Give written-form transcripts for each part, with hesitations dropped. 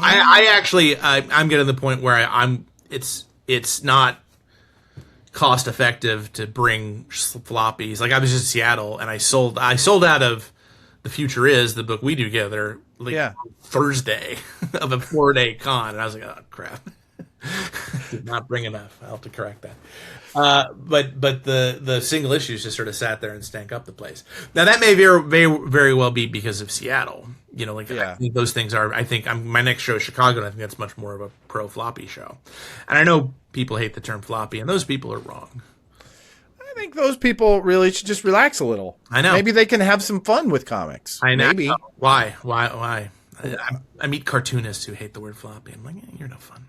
I actually I'm getting to the point where it's not cost effective to bring floppies. Like I was just in Seattle and I sold out of The Future Is, the book we do together, like Thursday of a 4-day con, and I was like, oh crap. Did not bring enough. I'll have to correct that. But the single issues just sort of sat there and stank up the place. Now that may very well be because of Seattle. You know, like I think those things are. I think my next show is Chicago, and I think that's much more of a pro floppy show. And I know people hate the term floppy, and those people are wrong. I think those people really should just relax a little. I know. Maybe they can have some fun with comics. I know. Maybe. Why? I meet cartoonists who hate the word floppy. I'm like, you're no fun.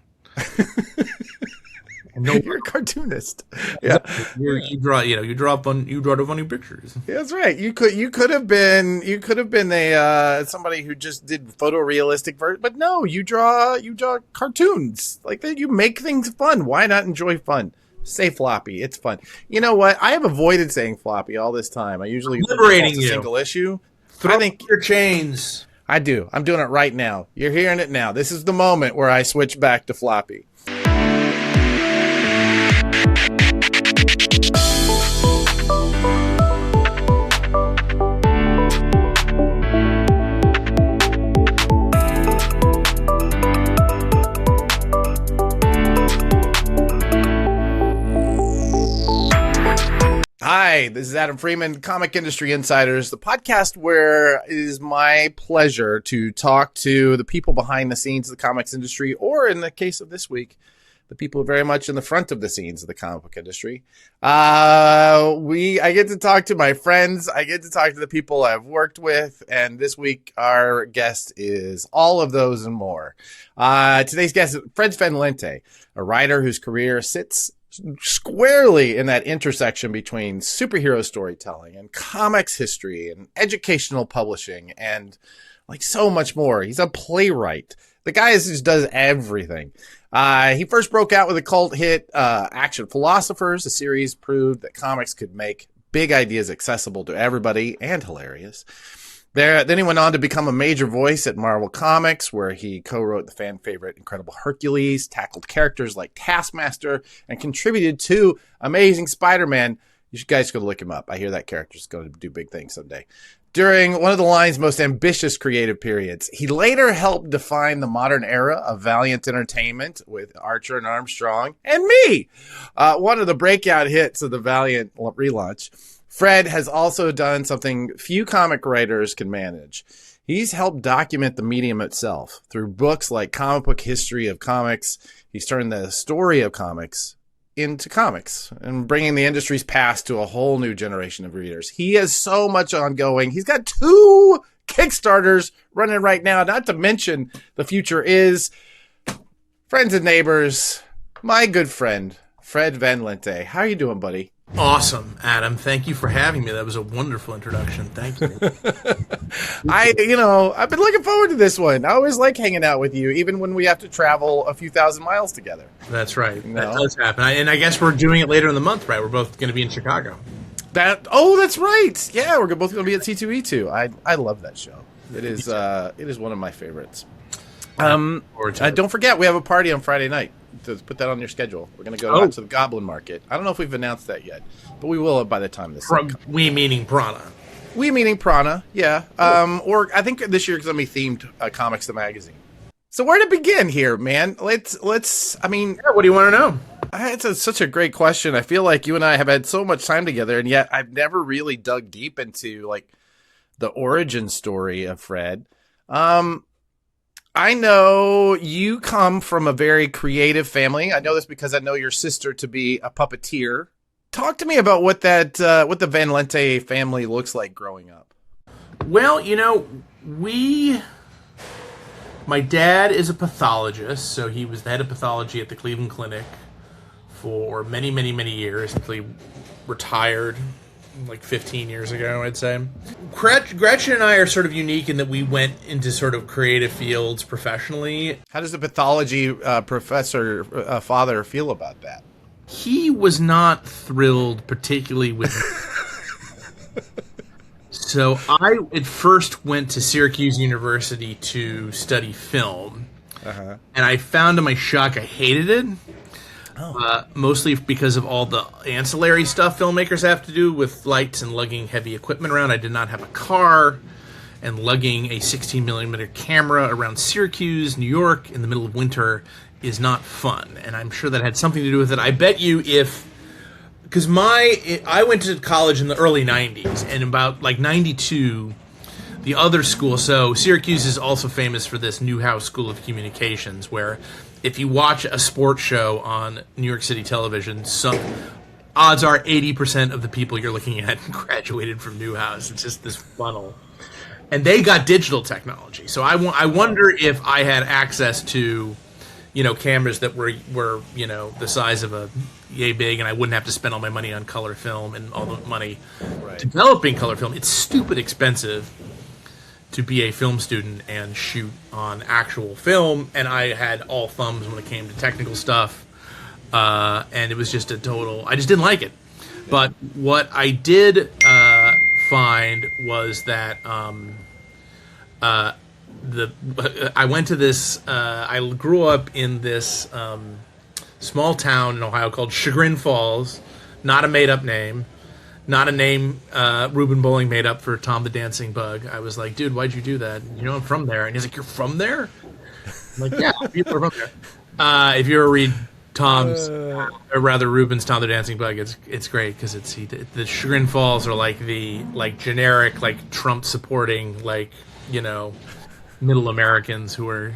No, you're a cartoonist. Yeah, you draw funny pictures. Yeah, that's right. You could have been a somebody who just did photorealistic version, but no, you draw cartoons like that. You make things fun. Why not enjoy fun? Say floppy. It's fun. You know what? I have avoided saying floppy all this time. I usually liberating you. Single issue. I think your chains. I do. I'm doing it right now. You're hearing it now. This is the moment where I switch back to floppy. Hi, this is Adam Freeman, Comic Industry Insiders, the podcast where it is my pleasure to talk to the people behind the scenes of the comics industry, or in the case of this week, the people very much in the front of the scenes of the comic book industry. I get to talk to my friends. I get to talk to the people I've worked with. And this week, our guest is all of those and more. Today's guest is Fred Van Lente, a writer whose career sits squarely in that intersection between superhero storytelling and comics history and educational publishing and like so much more. He's a playwright. The guy just does everything. He first broke out with a cult hit, Action Philosophers. The series proved that comics could make big ideas accessible to everybody and hilarious. Then he went on to become a major voice at Marvel Comics, where he co-wrote the fan favorite Incredible Hercules, tackled characters like Taskmaster, and contributed to Amazing Spider-Man. You guys go look him up. I hear that character's going to do big things someday. During one of the line's most ambitious creative periods, he later helped define the modern era of Valiant Entertainment with Archer and Armstrong and me, one of the breakout hits of the Valiant relaunch. Fred has also done something few comic writers can manage. He's helped document the medium itself. Through books like Comic Book History of Comics, he's turned the story of comics into comics and bringing the industry's past to a whole new generation of readers. He has so much ongoing. He's got 2 Kickstarters running right now, not to mention The Future Is. Friends and neighbors, my good friend, Fred Van Lente. How are you doing, buddy? Awesome, Adam. Thank you for having me. That was a wonderful introduction. Thank you. I've been looking forward to this one. I always like hanging out with you, even when we have to travel a few thousand miles together. That's right. That does happen. And I guess we're doing it later in the month, right? We're both going to be in Chicago. That's right. Yeah, we're both going to be at C2E2. I love that show. It is one of my favorites. Don't forget, we have a party on Friday night. To put that on your schedule. We're going to go out to the Goblin Market. I don't know if we've announced that yet, but we will by the time this comes. We meaning Prana. We meaning Prana, yeah. Or I think this year it's going to be themed Comics the Magazine. So where to begin here, man? Let's. I mean, what do you want to know? It's such a great question. I feel like you and I have had so much time together, and yet I've never really dug deep into like the origin story of Fred. I know you come from a very creative family. I know this because I know your sister to be a puppeteer. Talk to me about what what the Van Lente family looks like growing up. Well, my dad is a pathologist, so he was the head of pathology at the Cleveland Clinic for many, many, many years until he retired like 15 years ago, I'd say. Gretchen and I are sort of unique in that we went into sort of creative fields professionally. How does the pathology professor father feel about that? He was not thrilled particularly with So I at first went to Syracuse University to study film. And I found to my shock I hated it. Mostly because of all the ancillary stuff filmmakers have to do with lights and lugging heavy equipment around. I did not have a car, and lugging a 16mm camera around Syracuse, New York, in the middle of winter is not fun. And I'm sure that had something to do with it. I bet you because I went to college in the early 90s, and about like 92, the other school, so Syracuse is also famous for this Newhouse School of Communications, where if you watch a sports show on New York City television, some odds are 80% of the people you're looking at graduated from Newhouse. It's just this funnel. And they got digital technology. So I wonder if I had access to, cameras that were the size of a yay big, and I wouldn't have to spend all my money on color film and all the money developing color film. It's stupid expensive to be a film student and shoot on actual film, and I had all thumbs when it came to technical stuff, and it was just a total. I just didn't like it. But what I did find was that I went to this. I grew up in this small town in Ohio called Chagrin Falls, not a made-up name. Not a name Reuben Bowling made up for Tom the Dancing Bug. I was like, dude, why'd you do that? I'm from there. And he's like, you're from there? I'm like, yeah, people are from there. If you ever read Tom's, or rather Reuben's Tom the Dancing Bug, it's great because the Chagrin Falls are like the generic Trump supporting middle Americans who are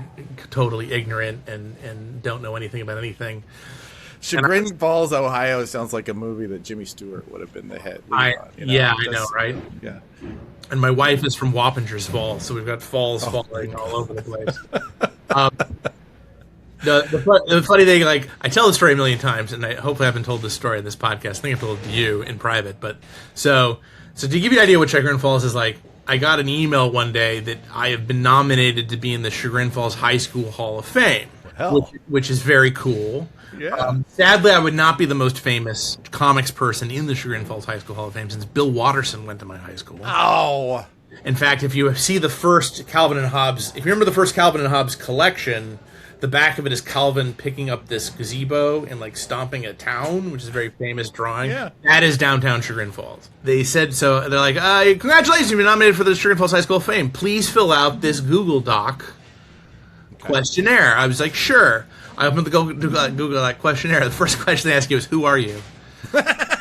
totally ignorant and don't know anything about anything. Chagrin Falls, Ohio sounds like a movie that Jimmy Stewart would have been the head. I know, right? Yeah. And my wife is from Wappingers Falls, so we've got falls falling all over the place. The funny thing, I tell the story a million times, and I hopefully haven't told this story in this podcast. I think I've told it to you in private. But so to give you an idea what Chagrin Falls is like, I got an email one day that I have been nominated to be in the Chagrin Falls High School Hall of Fame, which is very cool. Yeah. Sadly, I would not be the most famous comics person in the Chagrin Falls High School Hall of Fame since Bill Watterson went to my high school. Oh. In fact, if you see the first Calvin and Hobbes, if you remember the first Calvin and Hobbes collection, the back of it is Calvin picking up this gazebo and stomping a town, which is a very famous drawing. Yeah. That is downtown Chagrin Falls. They said so. They're like, congratulations, you've been nominated for the Chagrin Falls High School of Fame. Please fill out this Google Doc questionnaire. I was like, sure. I opened the Google that questionnaire. The first question they ask you is, "Who are you?" I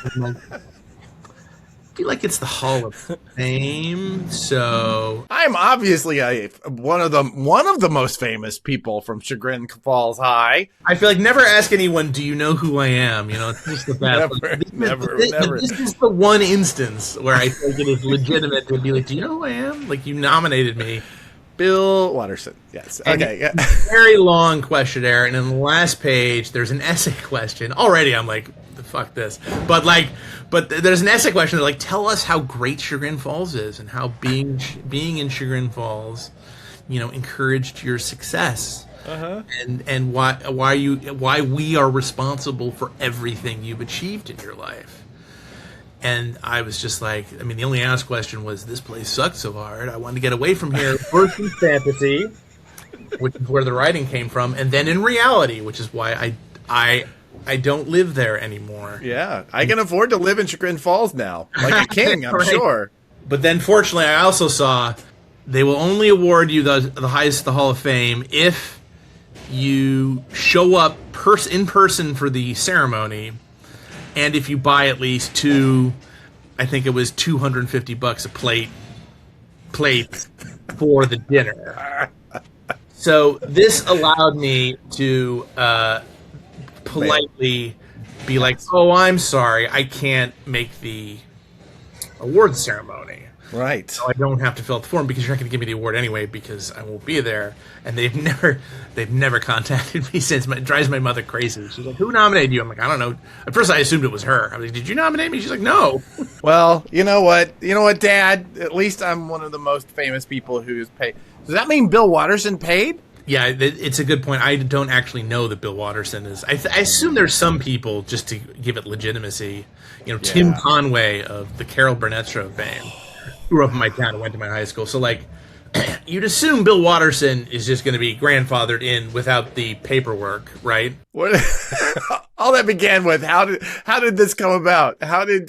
feel like it's the Hall of Fame, so I'm obviously one of the most famous people from Chagrin Falls High. I feel like never ask anyone, "Do you know who I am?" It's just the best. Never. This is the one instance where I think it is legitimate to be like, "Do you know who I am?" Like, you nominated me. Bill Watterson. Yes. Okay. Yeah. Very long questionnaire, and in the last page, there's an essay question. Already, I'm like, fuck this. But there's an essay question that tell us how great Chagrin Falls is and how being in Chagrin Falls, encouraged your success. And why we are responsible for everything you've achieved in your life. And I was just like, the only asked question was, this place sucked so hard. I wanted to get away from here. First in fantasy, which is where the writing came from, and then in reality, which is why I don't live there anymore. Yeah, I can afford to live in Chagrin Falls now, like a king, I'm sure. But then, fortunately, I also saw they will only award you the highest, the Hall of Fame, if you show up in person for the ceremony. And if you buy at least two, I think it was $250 a plate for the dinner. So this allowed me to politely be like, "Oh, I'm sorry, I can't make the awards ceremony." Right. So I don't have to fill out the form because you're not going to give me the award anyway because I won't be there. And they've never contacted me since. It drives my mother crazy. She's like, "Who nominated you?" I'm like, "I don't know." At first I assumed it was her. I was like, "Did you nominate me?" She's like, "No." Well, you know what, Dad? At least I'm one of the most famous people who's paid. Does that mean Bill Watterson paid? Yeah, it's a good point. I don't actually know that Bill Watterson is. I assume there's some people just to give it legitimacy. Tim Conway of the Carol Burnett Show fame grew up in my town and went to my high school. So you'd assume Bill Watterson is just going to be grandfathered in without the paperwork, right? What all that began with? How did this come about? How did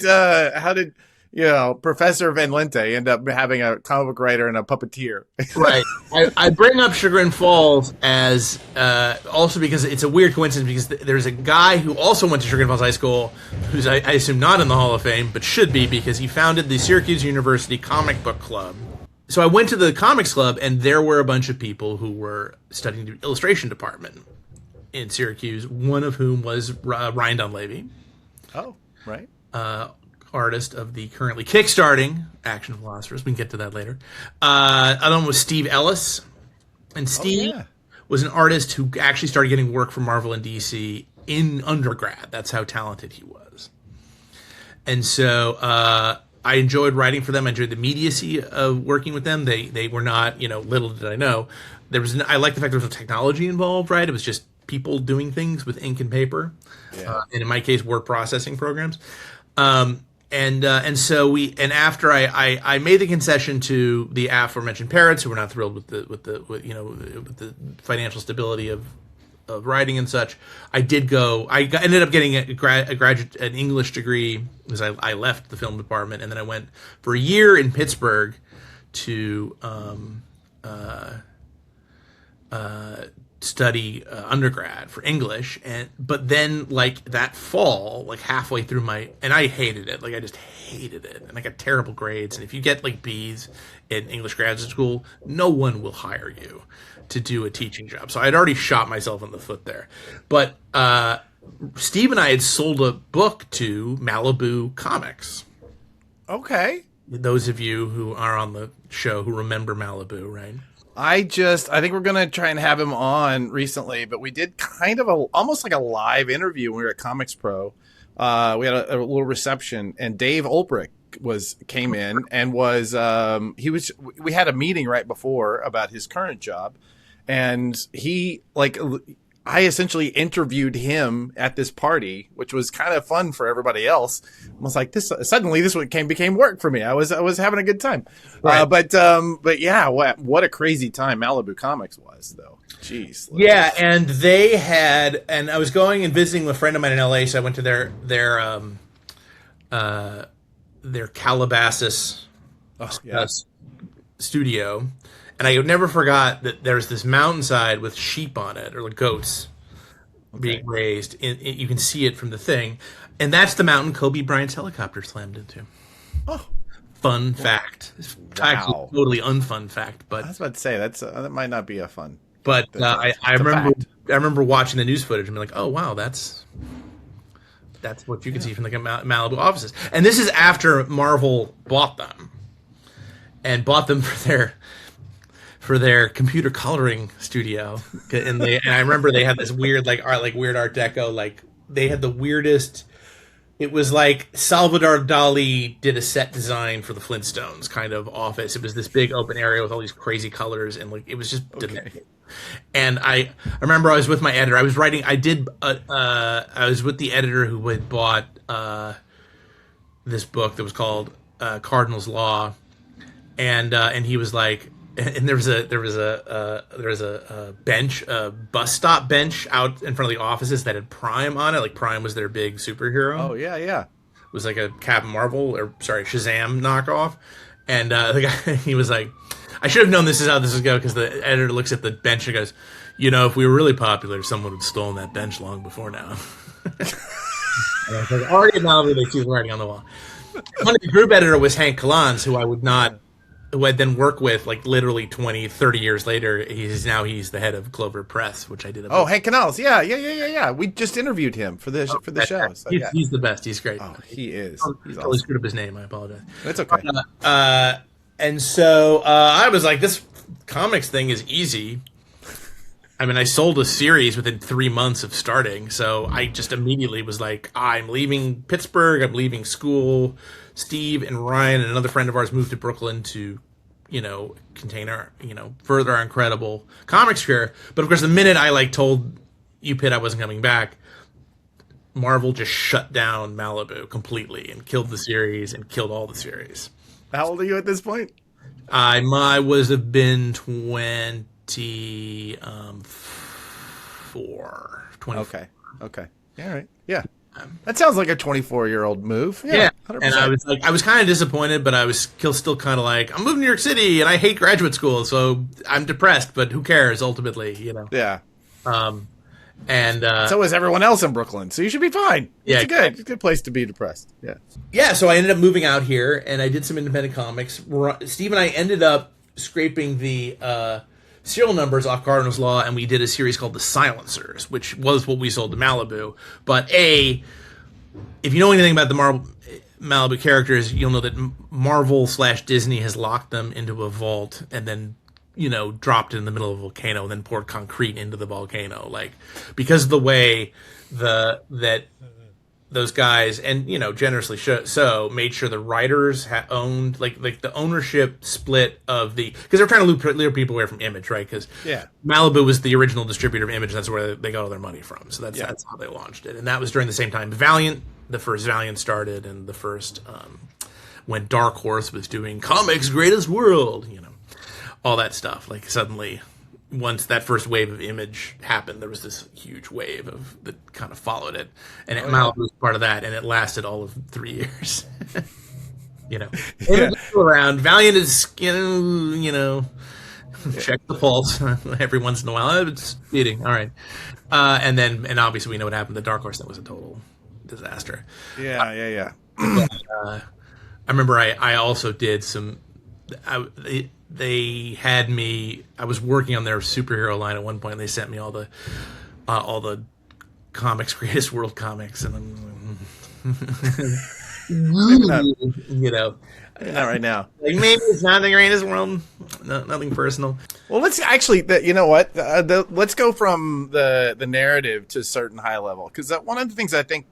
Professor Van Lente end up having a comic book writer and a puppeteer? Right. I bring up Chagrin Falls as also because it's a weird coincidence, because there's a guy who also went to Chagrin Falls High School who's I assume not in the Hall of Fame, but should be, because he founded the Syracuse University Comic Book Club. So I went to the comics club, and there were a bunch of people who were studying the illustration department in Syracuse, one of whom was Ryan Dunleavy. Oh, right. Artist of the currently kickstarting Action Philosophers. We can get to that later. Other one was Steve Ellis. And Steve was an artist who actually started getting work from Marvel and DC in undergrad. That's how talented he was. And so I enjoyed writing for them. I enjoyed the immediacy of working with them. They were not, little did I know. I like the fact there was no technology involved, right? It was just people doing things with ink and paper. Yeah. And in my case, word processing programs. And after I made the concession to the aforementioned parents, who were not thrilled with the financial stability of writing and such, I ended up getting an English degree, because I left the film department, and then I went for a year in Pittsburgh to study undergrad for English, but then that fall, halfway through and I hated it, I just hated it, and I got terrible grades, and if you get B's in English graduate school, no one will hire you to do a teaching job. So I'd already shot myself in the foot there. But Steve and I had sold a book to Malibu Comics. Okay. Those of you who are on the show who remember Malibu, right? I think we're going to try and have him on recently, but we did kind of almost like a live interview when we were at Comics Pro. We had a little reception, and Dave Olbrich came in and we had a meeting right before about his current job, and I essentially interviewed him at this party, which was kind of fun for everybody else. I was like, suddenly this became work for me. I was having a good time. Right. But yeah, what a crazy time Malibu Comics was, though. Jeez. Yeah, and they had, and I was going and visiting with a friend of mine in LA, so I went to their Calabasas studio. And I never forgot that there's this mountainside with sheep on it, or goats being raised. You can see it from the thing. And that's the mountain Kobe Bryant's helicopter slammed into. Oh. Fun fact. Wow. Actually, totally unfun fact. But I was about to say, that might not be a fun. But I remember watching the news footage and being like, oh, wow, that's what you can see from the Malibu offices. And this is after Marvel bought them. And bought them for their computer coloring studio, and I remember they had this weird weird Art Deco, they had the weirdest. It was like Salvador Dali did a set design for the Flintstones kind of office. It was this big open area with all these crazy colors, and it was just. Okay. And I remember I was with my editor. I was writing. I was with the editor who had bought this book that was called Cardinal's Law, and he was like. And there was a bench, a bus stop bench out in front of the offices that had Prime on it. Prime was their big superhero. Oh yeah. It was like a Captain Marvel, Shazam knockoff. And the guy, he was like, I should have known this is how this would go, because the editor looks at the bench and goes, if we were really popular, someone would have stolen that bench long before now. And I was like, already now they keep writing on the wall. The group editor was Hank Collins, who I'd then work with literally 20, 30 years later. He's the head of Clover Press, which I did. Hank Canals. Yeah. We just interviewed him for the show. So, he's the best. He's great. Oh, he is. He's totally screwed up his name. I apologize. That's okay. And so I was like, this comics thing is easy. I mean, I sold a series within 3 months of starting. So I just immediately was like, I'm leaving Pittsburgh. I'm leaving school. Steve and Ryan and another friend of ours moved to Brooklyn to, contain our, further our incredible comics career. But of course, the minute I told UPitt I wasn't coming back, Marvel just shut down Malibu completely and killed the series and killed all the series. How old are you at this point? I was have been 24. Okay. Yeah, all right. Yeah. That sounds like a 24-year-old move. Yeah. 100%. And I was kind of disappointed, but I was still kind of like, I'm moving to New York City and I hate graduate school, so I'm depressed, but who cares ultimately, Yeah. And so is everyone else in Brooklyn, so you should be fine. Yeah, It's a good place to be depressed. Yeah. Yeah, so I ended up moving out here, and I did some independent comics. Steve and I ended up scraping the serial numbers off Cardinal's Law, and we did a series called The Silencers, which was what we sold to Malibu. But if you know anything about the Malibu characters, you'll know that Marvel/Disney has locked them into a vault and then dropped it in the middle of a volcano and then poured concrete into the volcano, like because of the way that those guys and generously made sure the writers owned like the ownership split of because they're trying to lure people away from Image, right? Because Malibu was the original distributor of Image, and that's where they got all their money from. So that's how they launched it, and that was during the same time the first Valiant started, and the first when Dark Horse was doing Comics Greatest World, all that stuff. Like suddenly, once that first wave of Image happened, there was this huge wave that kind of followed it, and Malibu was part of that, and it lasted all of 3 years. Image is still around. Valiant is check the pulse every once in a while. It's beating. All right, and obviously we know what happened to Dark Horse. That was a total disaster. Yeah. I remember I also did some. They had me. I was working on their superhero line at one point. And they sent me all the Comics Greatest World comics, and I'm not right now. Like maybe it's not the greatest world. No, nothing personal. Well, let's actually. You know what? Let's go from the narrative to a certain high level, because one of the things I think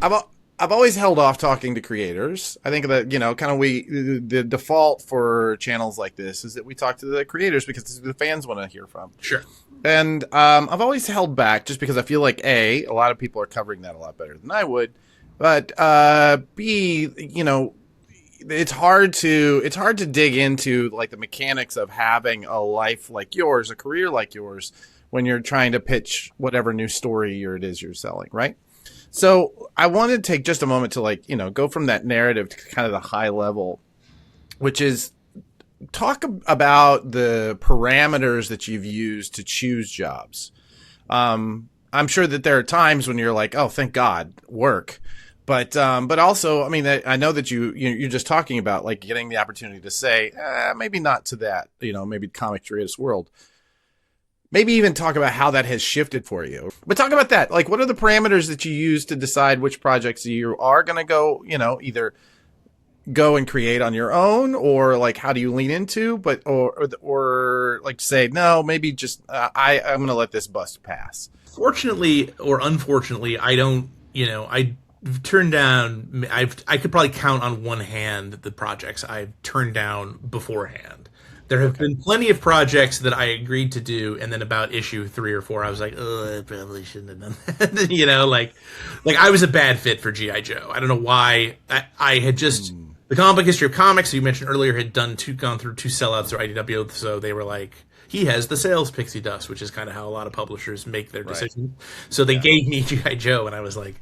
I've always held off talking to creators. I think that, the default for channels like this is that we talk to the creators because the fans want to hear from. Sure. And I've always held back just because I feel like a lot of people are covering that a lot better than I would, but B, it's hard to dig into like the mechanics of having a life like yours, a career like yours, when you're trying to pitch whatever new story it is you're selling, right? So I wanted to take just a moment to go from that narrative to kind of the high level, which is talk about the parameters that you've used to choose jobs. I'm sure that there are times when you're like, oh, thank God, work. But also, I mean, I know that you're just talking about like getting the opportunity to say, maybe not to that, maybe Comics Greatest World. Maybe even talk about how that has shifted for you. But talk about that. Like, what are the parameters that you use to decide which projects you are going to go, either go and create on your own, or like, how do you lean into, or like say, no, maybe just, I'm going to let this bust pass. Fortunately or unfortunately, I don't, I turned down, I could probably count on one hand the projects I've turned down beforehand. There have been plenty of projects that I agreed to do, and then about issue 3 or 4, I was like, "Oh, I probably shouldn't have done that." like I was a bad fit for G.I. Joe. I don't know why. I had just the comic book history of comics, you mentioned earlier, had gone through 2 sellouts through IDW, so they were like, he has the sales pixie dust, which is kind of how a lot of publishers make their decisions. So they gave me G.I. Joe, and I was like,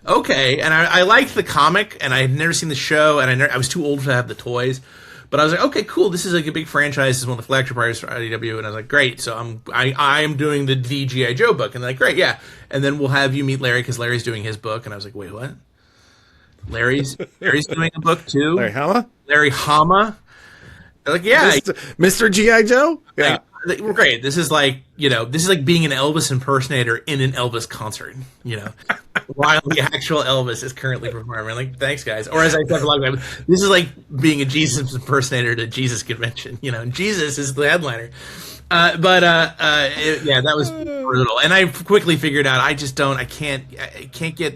okay. And I liked the comic, and I had never seen the show, and I was too old to have the toys. But I was like, okay, cool. This is like a big franchise. This is one of the flagship writers for IDW, and I was like, great. So I am doing the G.I. Joe book, and they're like, great, yeah. And then we'll have you meet Larry because Larry's doing his book, and I was like, wait, what? Larry's doing a book too. Larry Hama. They're like, yeah, Mr. G.I. Joe. Yeah, we're great. This is like being an Elvis impersonator in an Elvis concert. While the actual Elvis is currently performing. Like, thanks, guys. Or as I said a lot of times, this is like being a Jesus impersonator at a Jesus convention. Jesus is the headliner. That was brutal. And I quickly figured out I can't get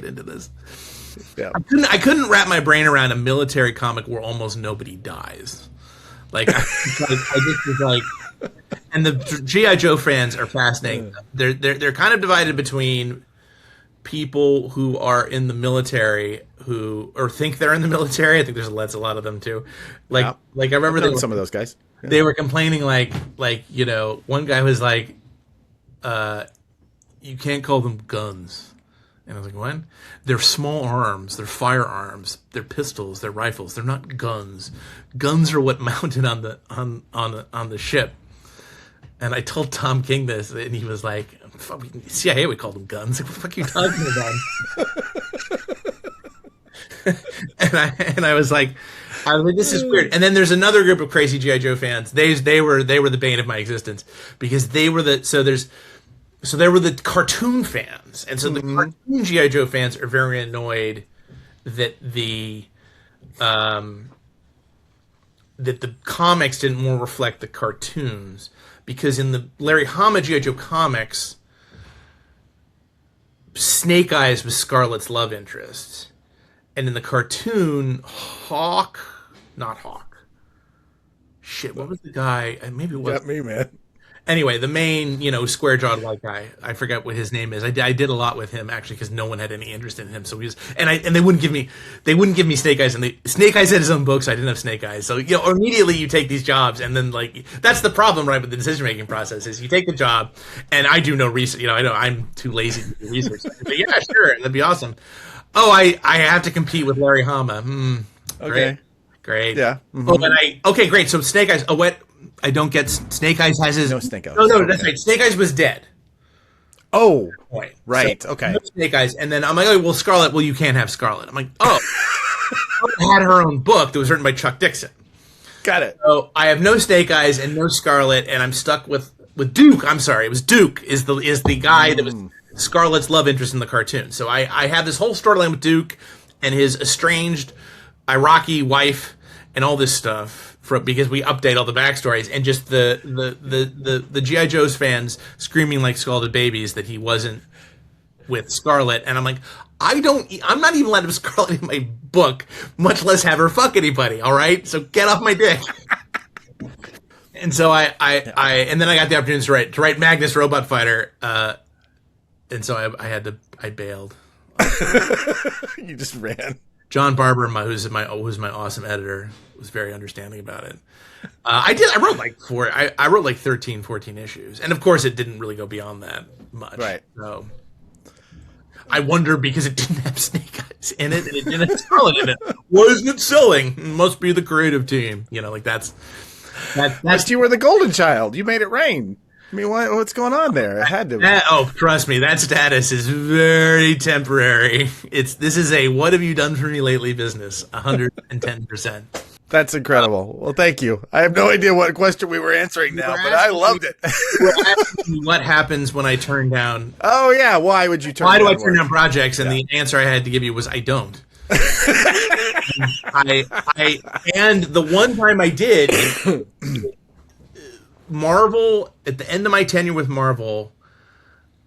into this. Yeah. I couldn't wrap my brain around a military comic where almost nobody dies. Like, I just was like, and the G.I. Joe fans are fascinating. They're kind of divided between people who are in the military or think they're in the military. I think there's a lot of them too. Like I remember some of those guys. Yeah. They were complaining like one guy was like, you can't call them guns. And I was like, what? They're small arms. They're firearms. They're pistols. They're rifles. They're not guns. Guns are what mounted on the ship. And I told Tom King this, and he was like, CIA would call them guns. Like, what the fuck are you talking about? and I was like, this is weird. And then there's another group of crazy G.I. Joe fans. They were the bane of my existence because they were the cartoon fans. And so the cartoon G.I. Joe fans are very annoyed that the comics didn't more reflect the cartoons. Because in the Larry Hama G.I. Joe comics, Snake Eyes was Scarlett's love interest. And in the cartoon, not Hawk. Shit, what was the guy? Maybe it was. Got me, man. Anyway, the main, square-jawed white guy. I forget what his name is. I did a lot with him actually because no one had any interest in him. So he was, and they wouldn't give me Snake Eyes, and Snake Eyes had his own books. So I didn't have Snake Eyes. So immediately you take these jobs, and then that's the problem, right, with the decision-making process is you take the job, and I do no research. I know I'm too lazy to do research. But yeah, sure, that'd be awesome. Oh, I have to compete with Larry Hama. Okay, great. Yeah. Mm-hmm. Okay, great. So Snake Eyes. Oh, what? I don't get Snake Eyes has his... No Snake Eyes. No, that's right. Snake Eyes was dead. Oh, right. Right. So, okay. No Snake Eyes. And then I'm like, oh, well, Scarlett, you can't have Scarlett. I'm like, oh. Scarlett had her own book that was written by Chuck Dixon. Got it. So I have no Snake Eyes and no Scarlett, and I'm stuck with Duke. I'm sorry. It was Duke is the guy that was Scarlett's love interest in the cartoon. So I have this whole storyline with Duke and his estranged Iraqi wife and all this stuff. Because we update all the backstories and just the G.I. Joe's fans screaming like scalded babies that he wasn't with Scarlett, and I'm like, I'm not even letting Scarlett in my book, much less have her fuck anybody. All right, so get off my dick. And so and then I got the opportunity to write Magnus Robot Fighter, and so I bailed. You just ran. John Barber, who's my awesome editor, was very understanding about it. I wrote like 13, 14 issues, and of course it didn't really go beyond that much. Right. So I wonder because it didn't have Snake Eyes in it and it didn't have Scarlet in it. Why isn't it selling? It must be the creative team. That's you were the golden child. You made it rain. I mean, what's going on there? It had to. Trust me, that status is very temporary. This is a "what have you done for me lately" business, 110%. That's incredible. Well, thank you. I have no idea what question we were answering now, but I loved it. What happens when I turn down? Oh yeah, why would you turn? Why do I turn down projects? And the answer I had to give you was I don't. And the one time I did. Marvel, at the end of my tenure with Marvel,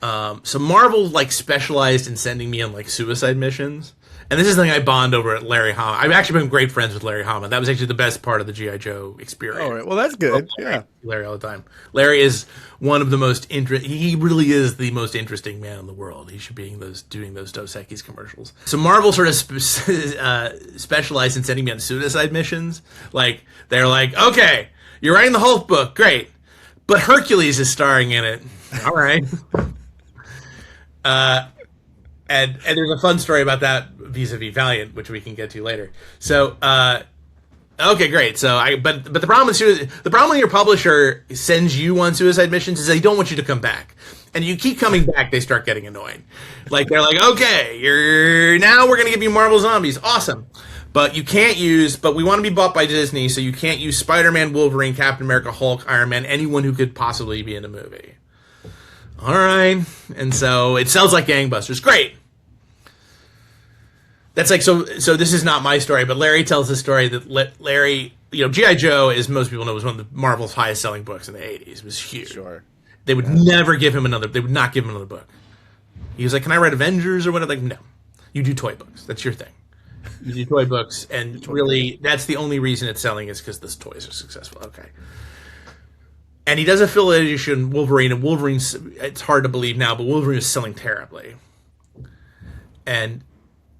so Marvel specialized in sending me on suicide missions, and this is something I bond over at Larry Hama. I've actually been great friends with Larry Hama. That was actually the best part of the G.I. Joe experience. All right, well that's good. Yeah, Larry all the time. Larry is one of the most he really is the most interesting man in the world. He should be doing those Dos Equis commercials. So Marvel sort of specialized in sending me on suicide missions. They're like, okay. You're writing the Hulk book, great. But Hercules is starring in it. All right. And there's a fun story about that vis-a-vis Valiant, which we can get to later. So, okay, great. So, but the problem when your publisher sends you on suicide missions is they don't want you to come back. And you keep coming back, they start getting annoyed. They're like, okay, now we're going to give you Marvel Zombies. Awesome. But you can't but we want to be bought by Disney, so you can't use Spider-Man, Wolverine, Captain America, Hulk, Iron Man, anyone who could possibly be in a movie. All right. And so it sells like gangbusters. Great. That's so this is not my story, but Larry tells the story that Larry, G.I. Joe, as most people know, was one of Marvel's highest selling books in the 80s. It was huge. Sure. They would never give him they would not give him another book. He was like, can I write Avengers or whatever? No. You do toy books. That's your thing. You do toy books, and really, that's the only reason it's selling is because the toys are successful. Okay. And he does a affiliation Wolverine, and Wolverine's, it's hard to believe now, but Wolverine is selling terribly.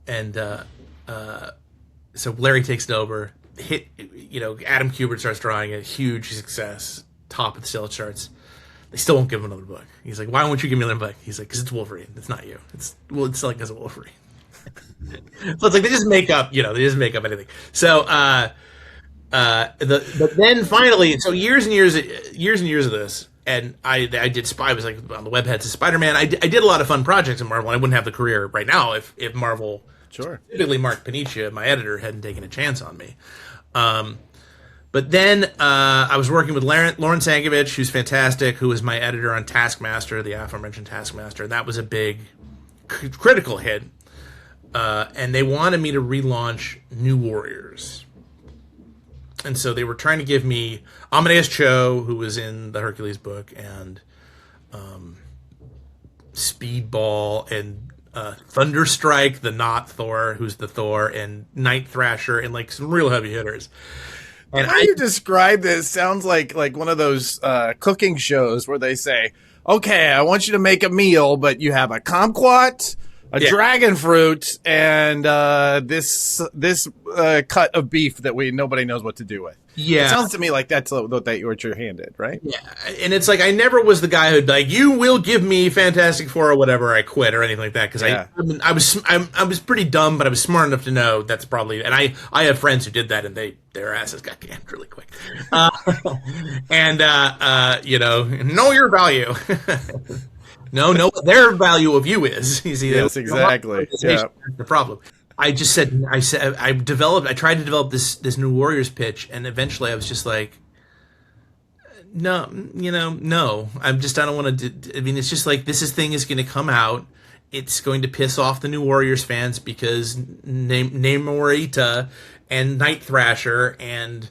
and so Larry takes it over. Adam Kubert starts drawing it, huge success, top of the sales charts. They still won't give him another book. He's like, "Why won't you give me another book?" He's like, "Because it's Wolverine. It's not you. It's selling as a Wolverine." So it's like they just make up anything. So, but then finally, so years and years of this, and I did. I was like on the web heads of Spider-Man. I did a lot of fun projects in Marvel. And I wouldn't have the career right now if Marvel, specifically Mark Panicia, my editor, hadn't taken a chance on me. But then I was working with Lauren Sankovich, who's fantastic, who was my editor on Taskmaster, the aforementioned Taskmaster. And that was a big critical hit. And they wanted me to relaunch New Warriors. And so they were trying to give me Amadeus Cho, who was in the Hercules book, and Speedball, and Thunderstrike, the not Thor, who's the Thor, and Night Thrasher, and like some real heavy hitters. And how you describe this sounds like one of those cooking shows where they say, "Okay, I want you to make a meal, but you have a kumquat, a dragon fruit, and this cut of beef that nobody knows what to do with." Yeah, it sounds to me like that's what you're handed, right? Yeah, and it's like I never was the guy who'd be like, "You will give me Fantastic Four or whatever," I quit or anything like that, because I was pretty dumb, but I was smart enough to know that's probably. And I have friends who did that, and their asses got jammed really quick. Know your value. Know what their value of you is. You see, yes, exactly. Yeah. The problem. I tried to develop this New Warriors pitch, and eventually I was just like, no. I don't want to. I mean, it's just like this thing is going to come out. It's going to piss off the New Warriors fans because Namorita and Night Thrasher and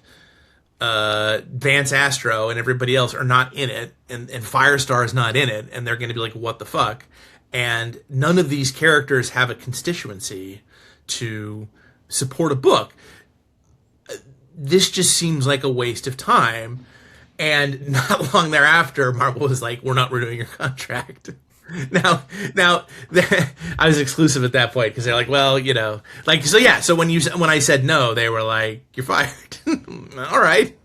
Vance Astro and everybody else are not in it, and Firestar is not in it, and they're going to be like, what the fuck? And none of these characters have a constituency to support a book. This just seems like a waste of time. And not long thereafter, Marvel was like, we're not renewing your contract. Now, I was exclusive at that point because they're like, well, so when I said no, they were like, you're fired. All right.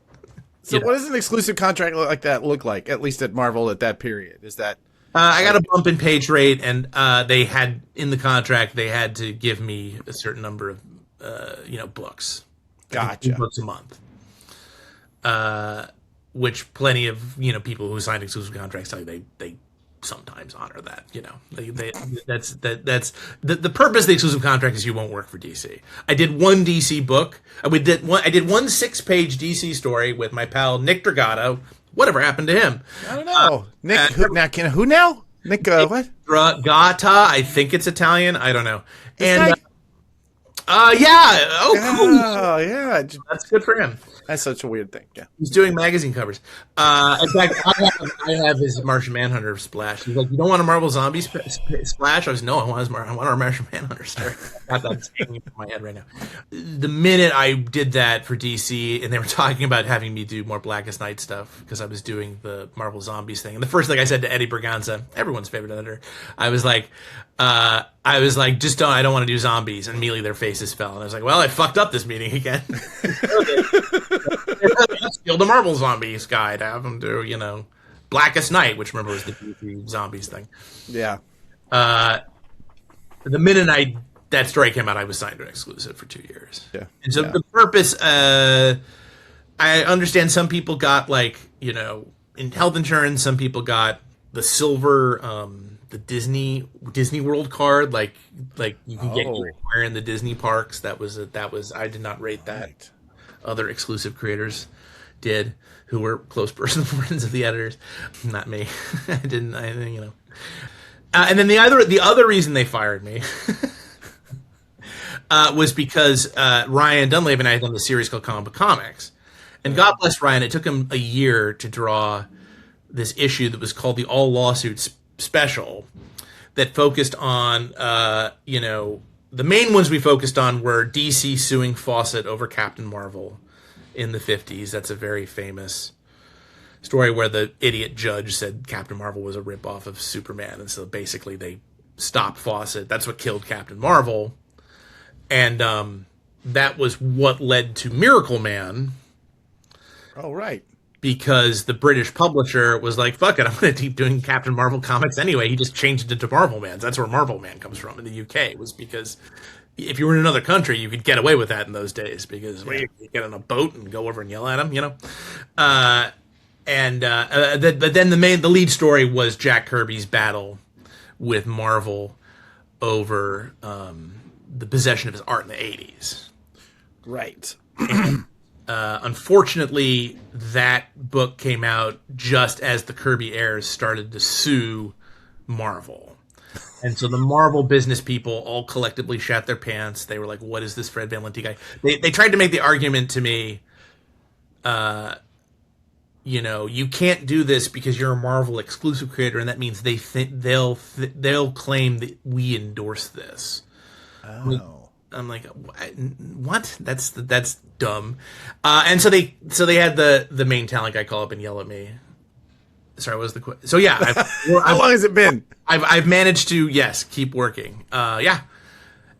So what does an exclusive contract like that look like, at least at Marvel at that period? Is that I got a bump in page rate, and they had in the contract they had to give me a certain number of books. Gotcha. 2 books a month. Which plenty of people who signed exclusive contracts tell you they sometimes honor that. That's the purpose of the exclusive contract is you won't work for DC. I did one DC book. I did one 6-page DC story with my pal Nick Dragato. Whatever happened to him? I don't know. Nick, who now? Nick, what? Dragata. I think it's Italian. I don't know. Yeah. Oh, cool. Oh, yeah. That's good for him. That's such a weird thing. Yeah. He's doing magazine covers. In fact, I have his Martian Manhunter splash. He's like, you don't want a Marvel Zombie splash? I was, no, I want our Martian Manhunter story. I got that hanging in my head right now. The minute I did that for DC, and they were talking about having me do more Blackest Night stuff, because I was doing the Marvel Zombies thing. And the first thing I said to Eddie Berganza, everyone's favorite editor, I was like, just don't. I don't want to do zombies. And immediately their faces fell. And I was like, well, I fucked up this meeting again. Steal the Marvel Zombies guide. Have them do, Blackest Night, which remember was the DC Zombies thing. Yeah. The minute that story came out, I was signed to an exclusive for 2 years. Yeah. And so the purpose, I understand some people got in health insurance, some people got the silver, the Disney World card, like you can get anywhere in the Disney parks. That was I did not rate that. Right. Other exclusive creators did, who were close personal friends of the editors, not me. I didn't. And then the other reason they fired me was because Ryan Dunleavy and I had done the series called Comic Book Comics, and God bless Ryan, it took him a year to draw this issue that was called the All Lawsuits Special, that focused on the main ones we focused on were DC suing Fawcett over Captain Marvel in the 50s. That's a very famous story where the idiot judge said Captain Marvel was a ripoff of Superman. And so basically they stop Fawcett. That's what killed Captain Marvel. And that was what led to Miracle Man. Oh, right. Because the British publisher was like, fuck it, I'm going to keep doing Captain Marvel comics anyway. He just changed it into Marvel Man. That's where Marvel Man comes from in the UK. It was because if you were in another country, you could get away with that in those days because you get on a boat and go over and yell at him, you know? But then the lead story was Jack Kirby's battle with Marvel over the possession of his art in the 80s. Right. Unfortunately, that book came out just as the Kirby heirs started to sue Marvel. And so the Marvel business people all collectively shat their pants. They were like, what is this Fred Van Lente guy? They tried to make the argument to me, you can't do this because you're a Marvel exclusive creator, and that means they'll claim that we endorse this. Oh. I'm like, what? That's dumb. And so they had the main talent guy call up and yell at me. Sorry, what was the question? So yeah, how long has it been? I've managed to keep working. Yeah.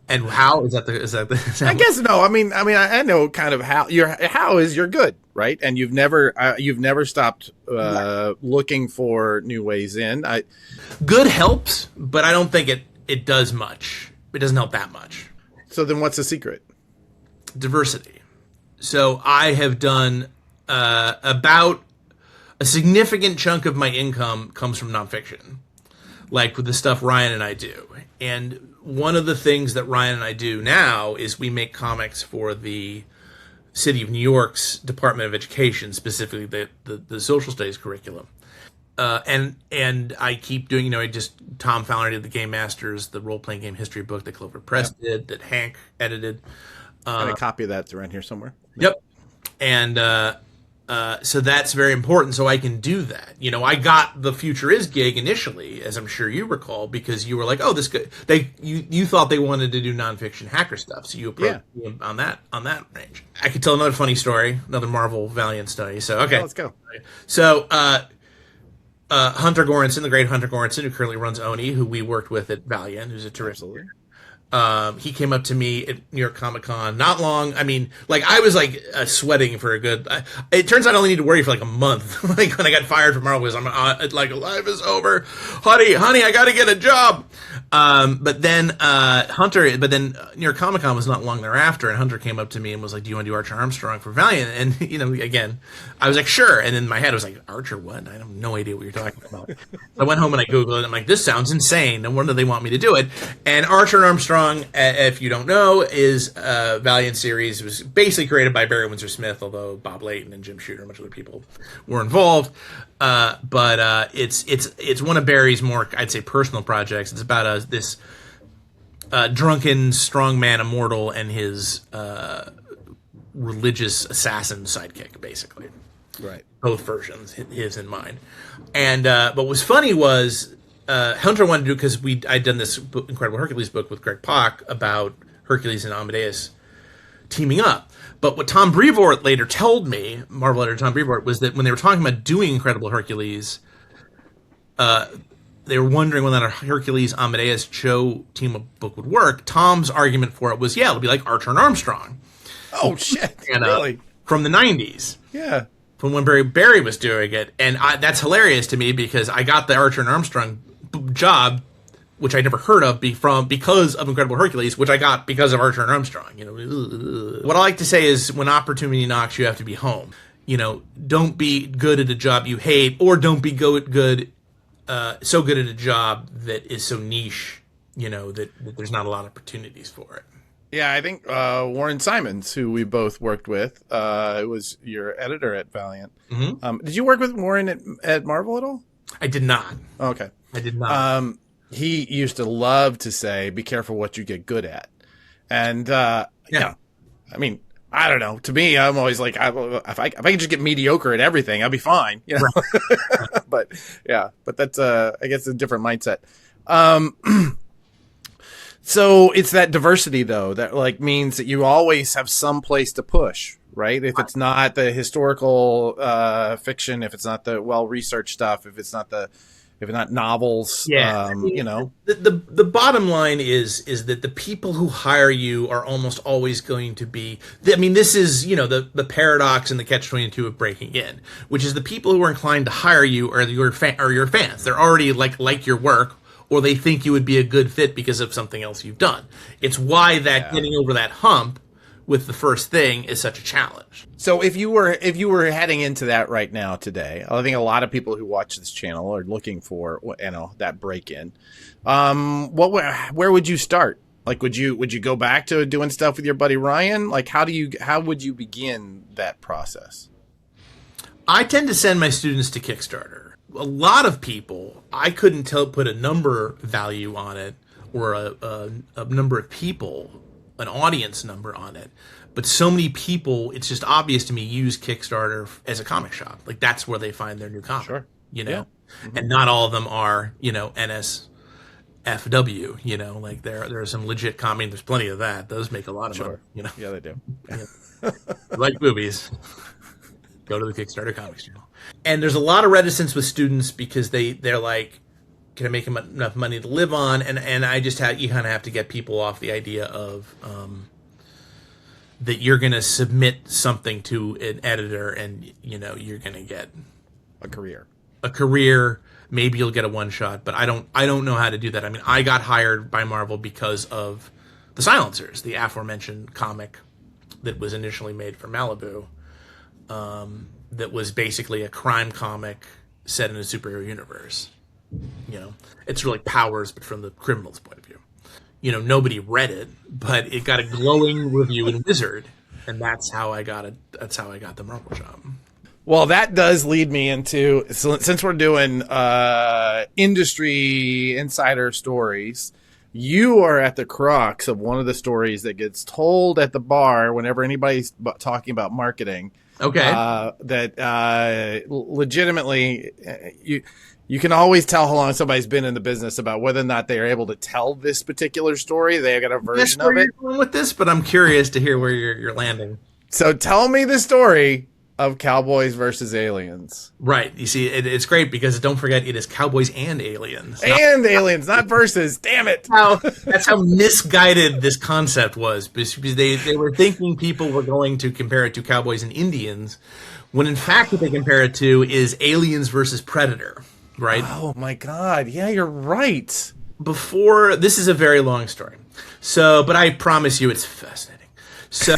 And how is that? I guess no. I mean, I know kind of how you're good, right? And you've never stopped looking for new ways in. Good helps, but I don't think it does much. It doesn't help that much. So then, what's the secret? Diversity. So I have done about a significant chunk of my income comes from nonfiction, like with the stuff Ryan and I do. And one of the things that Ryan and I do now is we make comics for the City of New York's Department of Education, specifically the social studies curriculum. And I keep doing, Tom Fowler did the Game Masters, the role-playing game history book that Clover Press did, that Hank edited. And a copy of that's around here somewhere. Yep. And so that's very important, so I can do that. I got the Future Is gig initially, as I'm sure you recall, because you were like, oh, this guy, you thought they wanted to do nonfiction hacker stuff, so you approached me on that range. I could tell another funny story, another Marvel Valiant study. So, okay. Let's go. So, Hunter Goranson, the great Hunter Goranson, who currently runs Oni, who we worked with at Valiant, who's a terrific. Absolutely. He came up to me at New York Comic Con. Not long. I mean, I was sweating for a good. It turns out I only need to worry for a month. When I got fired from Marvel, I'm life is over, honey, I got to get a job. But then New York Comic Con was not long thereafter, and Hunter came up to me and was like, "Do you want to do Archer Armstrong for Valiant?" And again, I was like, "Sure." And in my head, I was like, "Archer what? I have no idea what you're talking about." I went home and I Googled it. I'm like, "This sounds insane. No wonder they want me to do it." And Archer Armstrong, if you don't know, is a Valiant series. It was basically created by Barry Windsor Smith, although Bob Layton and Jim Shooter and a bunch of other people were involved. But it's one of Barry's more, I'd say, personal projects. It's about this drunken strongman immortal and his religious assassin sidekick, basically. Right. Both versions, his and mine. And what was funny was Hunter wanted to do, because I'd done this Incredible Hercules book with Greg Pak about Hercules and Amadeus teaming up. But what Tom Brevoort later told me, Marvel editor Tom Brevoort, was that when they were talking about doing Incredible Hercules, they were wondering when that Hercules Amadeus Cho team up book would work. Tom's argument for it was, it'll be like Archer and Armstrong. Oh, shit. And, really? From the 90s. Yeah. From when Barry was doing it. And that's hilarious to me, because I got the Archer and Armstrong job, which I never heard of because of Incredible Hercules, which I got because of Archer and Armstrong. What I like to say is, when opportunity knocks, you have to be home. Don't be good at a job you hate, or don't be so good at a job that is so niche, that there's not a lot of opportunities for it. Yeah, I think Warren Simons, who we both worked with, was your editor at Valiant. Mm-hmm. Did you work with Warren at Marvel at all? I did not. Okay. I did not. He used to love to say, "Be careful what you get good at," and I mean, I don't know. To me, I'm always like, if I can just get mediocre at everything, I'll be fine. Right. But that's I guess a different mindset. So it's that diversity, though, that means that you always have some place to push, right? If it's not the historical fiction, if it's not the well-researched stuff, if it's not the if not novels. Yeah, I mean, You know, the bottom line is that the people who hire you are almost always going to be. I mean, this is the paradox and the catch-22 of breaking in, which is the people who are inclined to hire you are your fans. They're already like your work, or they think you would be a good fit because of something else you've done. It's why that getting over that hump with the first thing is such a challenge. so if you were heading into that right now today, I think a lot of people who watch this channel are looking for that break in. Where would you start? Like, would you go back to doing stuff with your buddy Ryan? Like, how would you begin that process? I tend to send my students to Kickstarter. A lot of people, I couldn't put a number value on it, or a number of people, an audience number on it, but so many people, it's just obvious to me, use Kickstarter as a comic shop. Like, that's where they find their new comic. Sure. Yeah. Mm-hmm. And not all of them are NSFW. Like there are some legit comic. There's plenty of that. Those make a lot of money. Yeah, they do. Like movies, go to the Kickstarter Comics channel. And there's a lot of reticence with students because they're like, can I make enough money to live on? And I just you kind of have to get people off the idea of that you're going to submit something to an editor and you're going to get A career. Maybe you'll get a one shot, but I don't know how to do that. I mean, I got hired by Marvel because of the Silencers, the aforementioned comic that was initially made for Malibu, that was basically a crime comic set in a superhero universe. It's really Powers, but from the criminal's point of view. Nobody read it, but it got a glowing review in Wizard, and that's how I got it. That's how I got the Marvel job. Well, that does lead me into, since we're doing industry insider stories, you are at the crux of one of the stories that gets told at the bar whenever anybody's talking about marketing. Okay. That legitimately, you can always tell how long somebody's been in the business about whether or not they are able to tell this particular story. They got a version of it. You're going with this, but I'm curious to hear where you're landing. So tell me the story of Cowboys versus Aliens. Right. You see, it's great because don't forget, it is Cowboys and Aliens. Aliens, not versus. Damn it. That's how misguided this concept was, because they were thinking people were going to compare it to Cowboys and Indians, when in fact what they compare it to is Aliens versus Predator. Right? Oh my God. Yeah, you're right. This is a very long story. But I promise you it's fascinating. So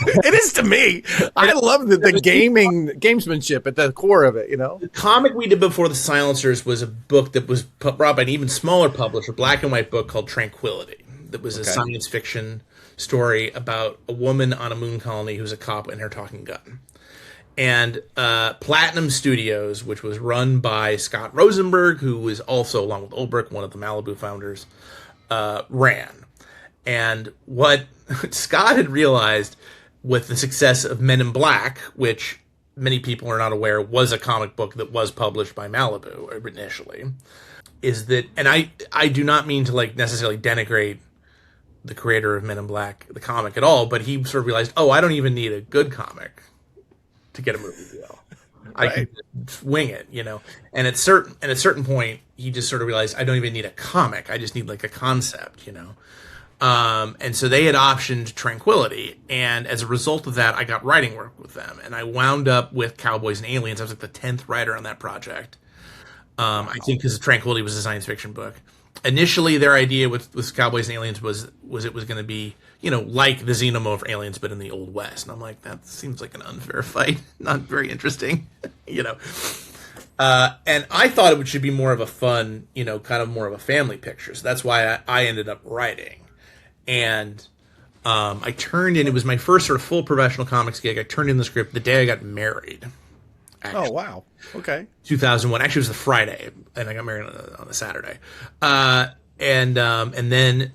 it is to me. I love the gamesmanship at the core of it, The comic we did before the Silencers was a book that was brought by an even smaller publisher, black and white book called Tranquility. That was a science fiction story about a woman on a moon colony who's a cop and her talking gun. And Platinum Studios, which was run by Scott Rosenberg, who was also, along with Ulbrich, one of the Malibu founders, ran. And what Scott had realized with the success of Men in Black, which many people are not aware was a comic book that was published by Malibu initially, is that, and I do not mean to necessarily denigrate the creator of Men in Black, the comic, at all, but he sort of realized, I don't even need a good comic to get a movie deal. I can just wing it, And at a certain point, he just sort of realized I don't even need a comic. I just need a concept, And so they had optioned Tranquility, and as a result of that, I got writing work with them, and I wound up with Cowboys and Aliens. I was the 10th writer on that project. I think because Tranquility was a science fiction book. Initially, their idea with Cowboys and Aliens was it was going to be, like the Xenomorph Aliens, but in the Old West. And I'm like, that seems like an unfair fight. Not very interesting, And I thought it should be more of a fun, kind of more of a family picture. So that's why I ended up writing. And I turned in, it was my first sort of full professional comics gig. I turned in the script the day I got married. Actually. Oh, wow. Okay. 2001. Actually, it was the Friday, and I got married on the Saturday. And then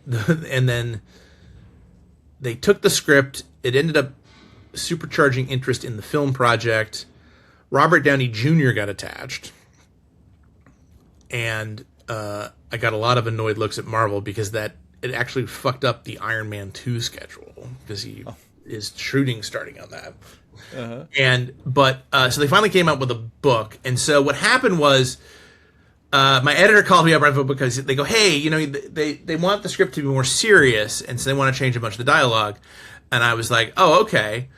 they took the script. It ended up supercharging interest in the film project. Robert Downey Jr. got attached. And I got a lot of annoyed looks at Marvel because it actually fucked up the Iron Man 2 schedule because he is shooting starting on that. Uh-huh. So they finally came out with a book. And so what happened was my editor called me up right because they go, hey, they want the script to be more serious, and so they want to change a bunch of the dialogue. And I was like, oh, okay.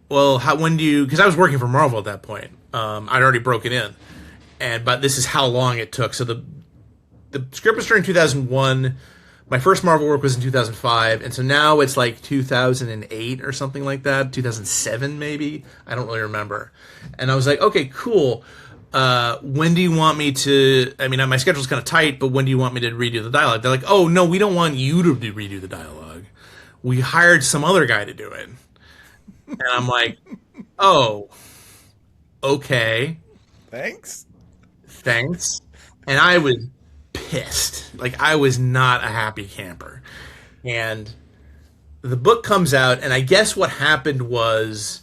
Well, when do you? Because I was working for Marvel at that point. I'd already broken in, but this is how long it took. So the script was starting in 2001. My first Marvel work was in 2005, and so now it's like 2008 or something like that, 2007 maybe. I don't really remember. And I was like, okay, cool. When do you want me to? I mean, my schedule's kind of tight, but when do you want me to redo the dialogue? They're like, oh no, we don't want you to redo the dialogue. We hired some other guy to do it. And I'm like, oh, okay. Thanks. And I was pissed. Like, I was not a happy camper. And the book comes out, and I guess what happened was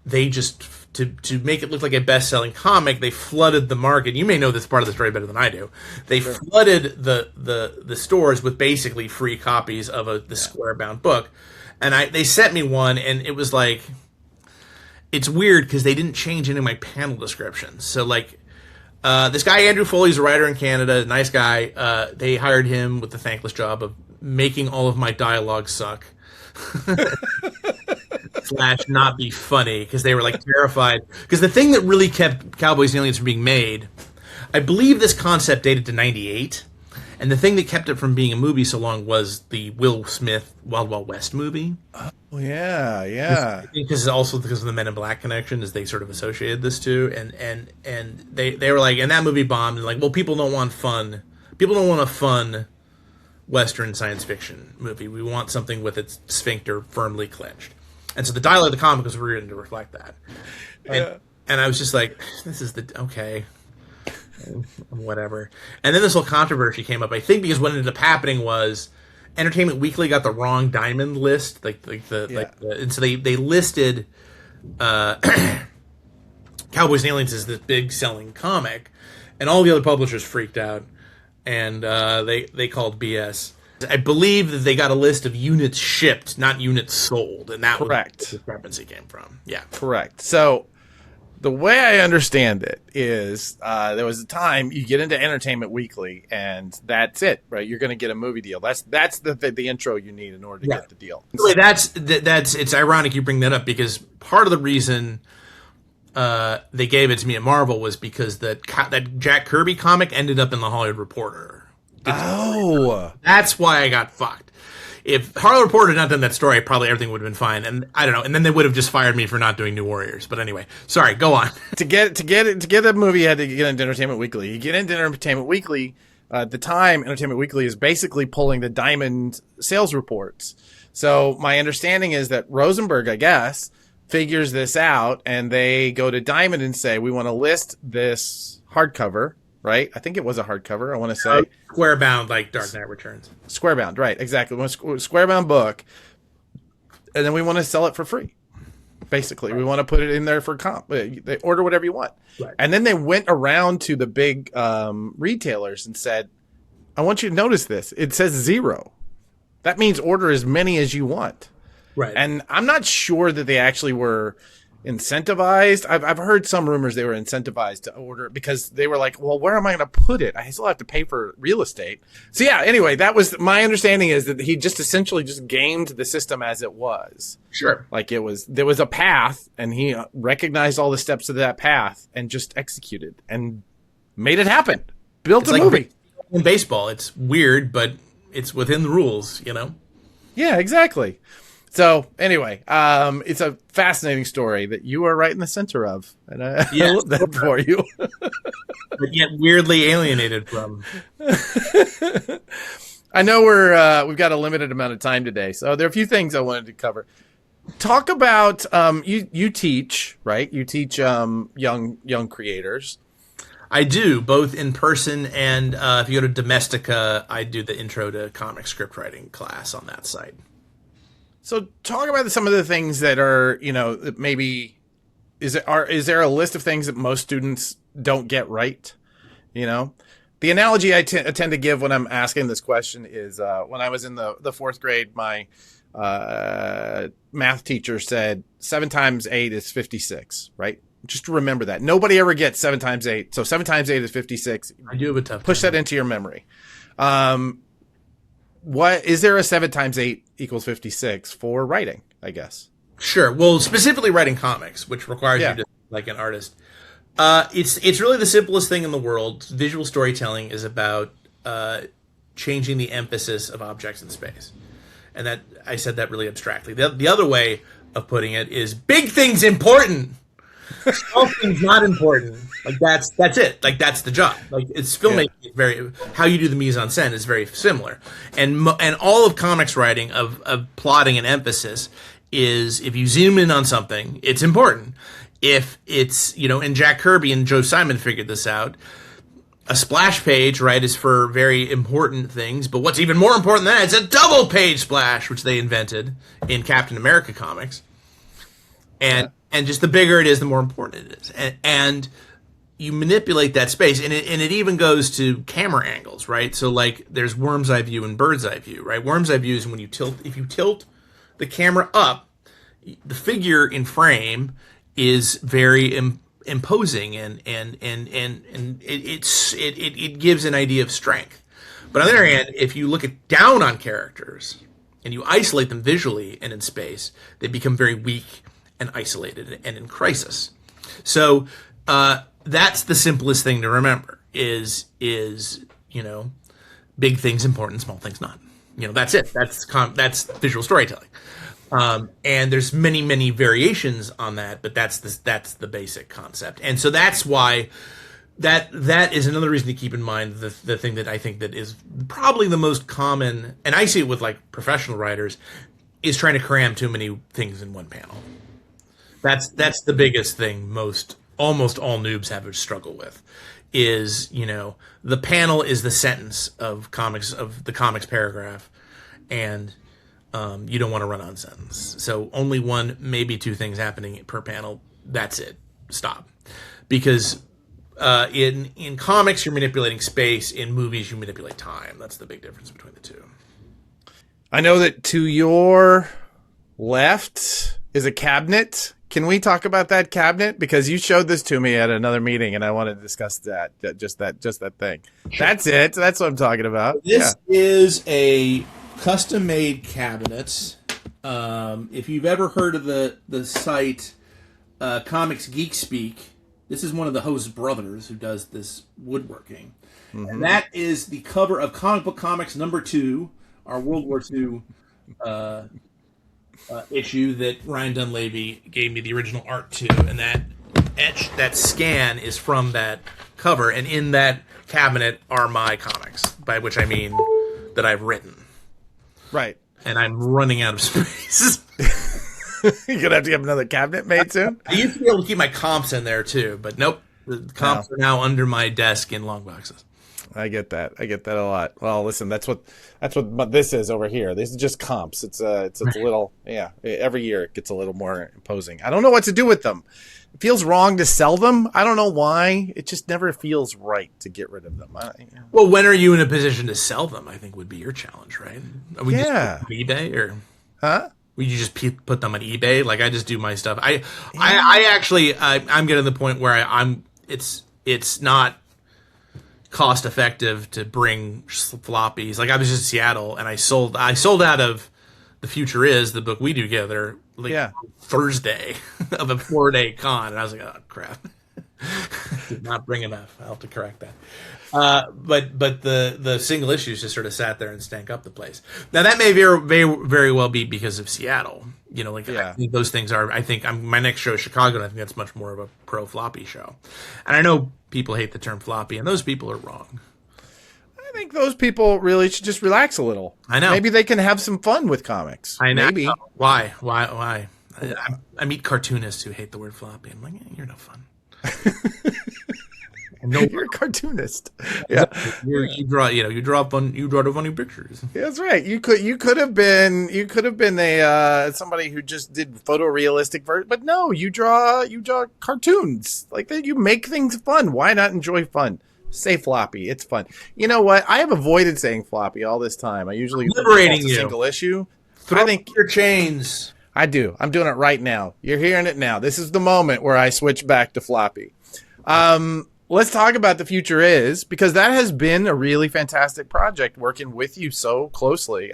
they just, to make it look like a best-selling comic, they flooded the market. You may know this part of the story better than I do. They flooded the stores with basically free copies of the square-bound book. And they sent me one, and it was like, it's weird because they didn't change any of my panel descriptions. So, like, this guy, Andrew Foley's a writer in Canada, nice guy. They hired him with the thankless job of making all of my dialogue suck. / not be funny, because they were, like, terrified. Because the thing that really kept Cowboys and Aliens from being made, I believe this concept dated to 98. And the thing that kept it from being a movie so long was the Will Smith Wild Wild West movie. Oh, yeah. Because of the Men in Black connection, as they sort of associated this to, and they were like, and that movie bombed, and like, well, people don't want fun. People don't want a fun Western science fiction movie. We want something with its sphincter firmly clenched. And so the dialogue of the comic was written to reflect that. And I was just like, this is okay. Whatever. And then this whole controversy came up, I think, because what ended up happening was Entertainment Weekly got the wrong diamond list, and so they listed Cowboys and Aliens as this big selling comic, and all the other publishers freaked out, and they called BS. I believe that they got a list of units shipped, not units sold, and that correct. Was where the discrepancy came from. Yeah, correct. So the way I understand it is there was a time you get into Entertainment Weekly, and that's it, right? You're going to get a movie deal. That's the intro you need in order to get the deal. Really, that's it's ironic you bring that up, because part of the reason they gave it to me at Marvel was because that Jack Kirby comic ended up in the Hollywood Reporter. That's why I got fucked. If Hollywood Reporter had not done that story, probably everything would have been fine. And I don't know. And then they would have just fired me for not doing New Warriors. But anyway, sorry, go on. To get a movie, you had to get into Entertainment Weekly. You get into Entertainment Weekly. At the time, Entertainment Weekly is basically pulling the Diamond sales reports. So my understanding is that Rosenberg, I guess, figures this out, and they go to Diamond and say, we want to list this hardcover. Right? I think it was a hardcover, I want to say. Square bound, like Dark Knight Returns. Square bound, right, exactly. Square bound book. And then we want to sell it for free. Basically, we want to put it in there for comp. They order whatever you want. Right. And then they went around to the big retailers and said, I want you to notice this. It says 0. That means order as many as you want. Right. And I'm not sure that they actually were incentivized. I've heard some rumors they were incentivized to order because they were like, well, where am I going to put it? I still have to pay for real estate. So yeah, anyway, that was my understanding, is that he just essentially just gamed the system as it was. Sure. Like there was a path, and he recognized all the steps of that path and just executed and made it happen. Built a movie. In baseball, it's weird, but it's within the rules, you know? Yeah, exactly. So anyway, it's a fascinating story that you are right in the center of, and I love that for you. But yet weirdly alienated from. I know we've got a limited amount of time today, so there are a few things I wanted to cover. Talk about you teach, right? You teach young creators. I do, both in person and if you go to Domestika, I do the intro to comic script writing class on that site. So talk about some of the things that are, maybe is there a list of things that most students don't get right? The analogy I tend to give when I'm asking this question is when I was in the fourth grade, my math teacher said 7 times 8 is 56, right? Just remember that. Nobody ever gets 7 times 8. So 7 times 8 is 56. I do have a tough Push time. that into your memory. What is there a 7 times 8 equals 56 for writing, I guess? Sure. Well, specifically writing comics, which requires you to like an artist. It's really the simplest thing in the world. Visual storytelling is about changing the emphasis of objects in space. And that I said that really abstractly. The other way of putting it is big things important. Small things not important. Like that's it. Like that's the job. Like it's filmmaking. Is very how you do the mise en scène is very similar. And all of comics writing of plotting and emphasis is if you zoom in on something, it's important. If it's and Jack Kirby and Joe Simon figured this out. A splash page, right, is for very important things, but what's even more important than that is a double page splash, which they invented in Captain America comics. And just the bigger it is, the more important it is. And you manipulate that space, and it even goes to camera angles, right? So like there's worm's eye view and bird's eye view, right? Worm's eye view is when if you tilt the camera up, the figure in frame is very imposing and it gives an idea of strength. But on the other hand, if you look down on characters and you isolate them visually and in space, they become very weak and isolated and in crisis. So that's the simplest thing to remember is big things important, small things not. That's it. That's visual storytelling. And there's many variations on that, but that's the basic concept. And so that's why that is another reason to keep in mind the thing that I think that is probably the most common, and I see it with like professional writers, is trying to cram too many things in one panel. That's the biggest thing almost all noobs have a struggle with is, the panel is the sentence of the comics paragraph, and you don't want to run on sentence. So only one, maybe two things happening per panel. That's it. Stop. Because in comics, you're manipulating space. In movies, you manipulate time. That's the big difference between the two. I know that to your left is a cabinet. Can we talk about that cabinet? Because you showed this to me at another meeting, and I want to discuss that. Just that thing. Sure. That's it. That's what I'm talking about. This is a custom-made cabinet. If you've ever heard of the site Comics Geek Speak, this is one of the host brothers who does this woodworking. Mm-hmm. And that is the cover of Comic Book Comics #2, our World War II issue that Ryan Dunleavy gave me the original art to, and that scan is from that cover, and in that cabinet are my comics, by which I mean that I've written. Right. And I'm running out of space. You're going to have to get another cabinet made soon? I used to be able to keep my comps in there, too. But nope. The comps are now under my desk in long boxes. I get that. I get that a lot. Well, listen, that's what this is over here. This is just comps. It's a little, every year it gets a little more imposing. I don't know what to do with them. It feels wrong to sell them. I don't know why. It just never feels right to get rid of them. Well, when are you in a position to sell them? I think would be your challenge, right? Are we just on eBay or? Huh? Would you just put them on eBay? Like I just do my stuff. I'm getting to the point where it's not cost effective to bring floppies. Like I was just in Seattle and I sold out of The Future Is, the book we do together, Thursday of a 4-day con, and I was like, oh crap. Did not bring enough. I'll have to correct that. But the single issues just sort of sat there and stank up the place. Now that may very well be because of Seattle. I think those things are. I think my next show is Chicago, and I think that's much more of a pro floppy show. And I know people hate the term floppy, and those people are wrong. I think those people really should just relax a little. I know. Maybe they can have some fun with comics. I know. Maybe. Why? I meet cartoonists who hate the word floppy. I'm like, you're no fun. No, you're a cartoonist. Yeah, you draw funny pictures. Yeah, that's right. You could have been a somebody who just did photorealistic version, but no, you draw cartoons like that. You make things fun. Why not enjoy fun? Say floppy. It's fun. You know what? I have avoided saying floppy all this time. I usually liberating you. Single issue. I think your chains. I do. I'm doing it right now. You're hearing it now. This is the moment where I switch back to floppy. Let's talk about The Future Is, because that has been a really fantastic project working with you so closely.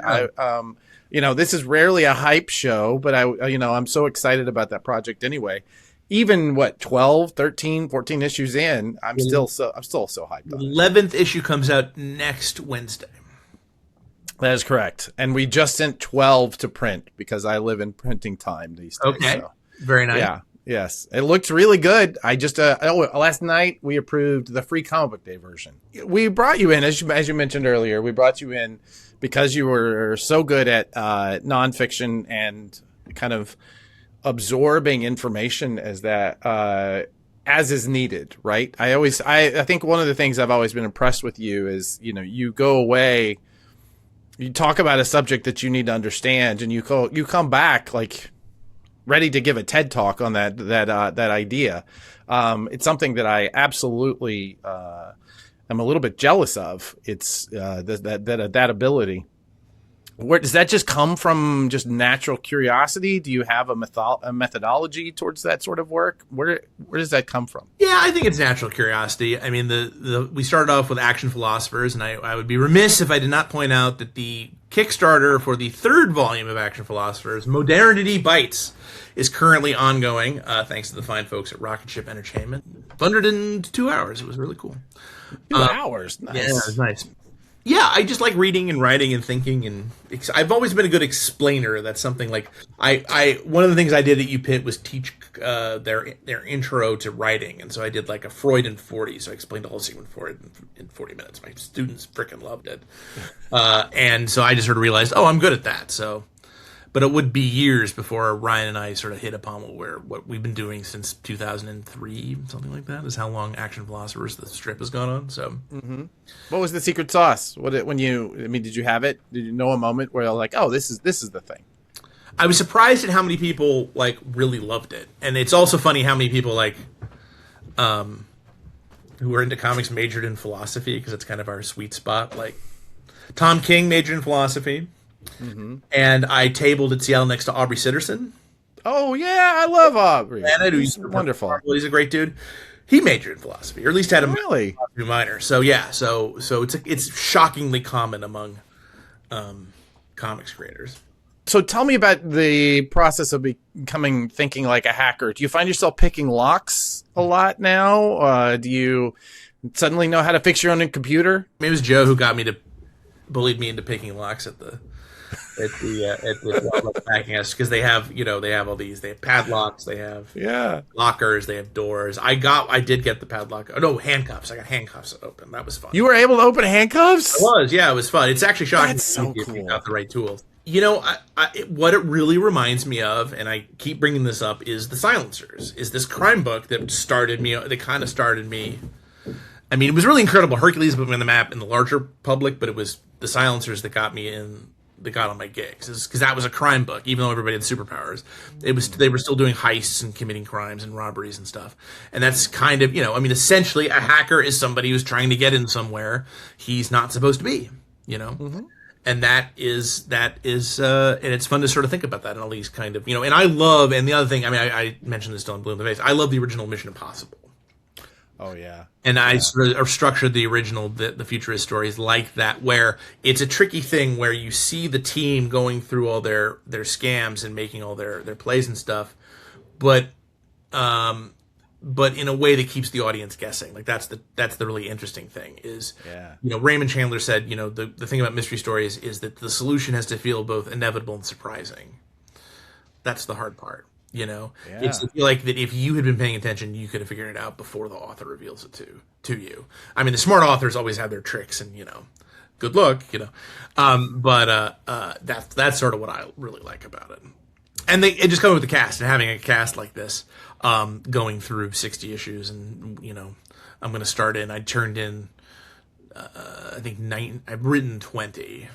This is rarely a hype show, but I'm so excited about that project anyway. Even 12, 13, 14 issues in, I'm still so hyped on it. 11th issue comes out next Wednesday. That is correct. And we just sent 12 to print because I live in printing time these days. Okay. So. Very nice. Yeah. Yes. It looks really good. I just, last night we approved the free comic book day version. We brought you in, as you mentioned earlier, we brought you in because you were so good at nonfiction and kind of absorbing information as is needed, right? I think one of the things I've always been impressed with you is, you go away, you talk about a subject that you need to understand, and you come back like ready to give a TED talk on that idea. It's something that I absolutely am a little bit jealous of. It's that ability. Where does that just come from? Just natural curiosity? Do you have a methodology towards that sort of work? Where does that come from? Yeah, I think it's natural curiosity. I mean, we started off with Action Philosophers, and I would be remiss if I did not point out that the Kickstarter for the third volume of Action Philosophers, Modernity Bites, is currently ongoing, thanks to the fine folks at Rocket Ship Entertainment. Funded in 2 hours. It was really cool. 2 hours? Nice. Yeah, it was nice. Yeah, I just like reading and writing and thinking, and I've always been a good explainer. That's something like one of the things I did at UPitt was teach their intro to writing, and so I did like a Freud in 40. So I explained the whole Sigmund Freud in 40 minutes. My students freaking loved it, and so I just sort of realized, I'm good at that. So, but it would be years before Ryan and I sort of hit upon what we've been doing since 2003, something like that. Is how long Action Philosophers the strip has gone on. So. Mm-hmm. What was the secret sauce? Did you have it? Did you know a moment where you're like, this is the thing? I was surprised at how many people really loved it, and it's also funny how many people who are into comics majored in philosophy, because it's kind of our sweet spot. Like Tom King majored in philosophy, and I tabled at Seattle next to Aubrey Sitterson. Oh yeah, I love Aubrey. He's wonderful. He's a great dude. He majored in philosophy, or at least had a really minor. So yeah, so it's shockingly common among comics creators. So tell me about the process of thinking like a hacker. Do you find yourself picking locks a lot now? Do you suddenly know how to fix your own computer? It was Joe who bullied me into picking locks at the packing house, because they have all these. They have padlocks, they have lockers, they have doors. I did get the padlock. Oh no, handcuffs. I got handcuffs to open. That was fun. You were able to open handcuffs? I was. Yeah, it was fun. It's actually shocking. That's so cool. If you got the right tools. What it really reminds me of, and I keep bringing this up, is The Silencers. Is this crime book that kind of started me. I mean, it was really incredible. Hercules put me on the map in the larger public, but it was The Silencers that got me in. That got on my gigs, because that was a crime book. Even though everybody had superpowers, they were still doing heists and committing crimes and robberies and stuff. And that's kind of essentially a hacker is somebody who's trying to get in somewhere he's not supposed to be. And that is and it's fun to sort of think about that in all these kind of And I love, and the other thing, I mentioned this still in Blue in the Face. I love the original Mission Impossible. Oh yeah. And I sort of structured the original, the futurist stories like that, where it's a tricky thing where you see the team going through all their scams and making all their plays and stuff, but in a way that keeps the audience guessing. Like that's the really interesting thing is, Raymond Chandler said, the thing about mystery stories is that the solution has to feel both inevitable and surprising. That's the hard part. It's like that if you had been paying attention, you could have figured it out before the author reveals it to you. I mean, the smart authors always have their tricks, and good luck, but that's sort of what I really like about it. And it just comes with the cast, and having a cast like this, going through 60 issues, and I'm going to start in. I turned in, I think I've written 20,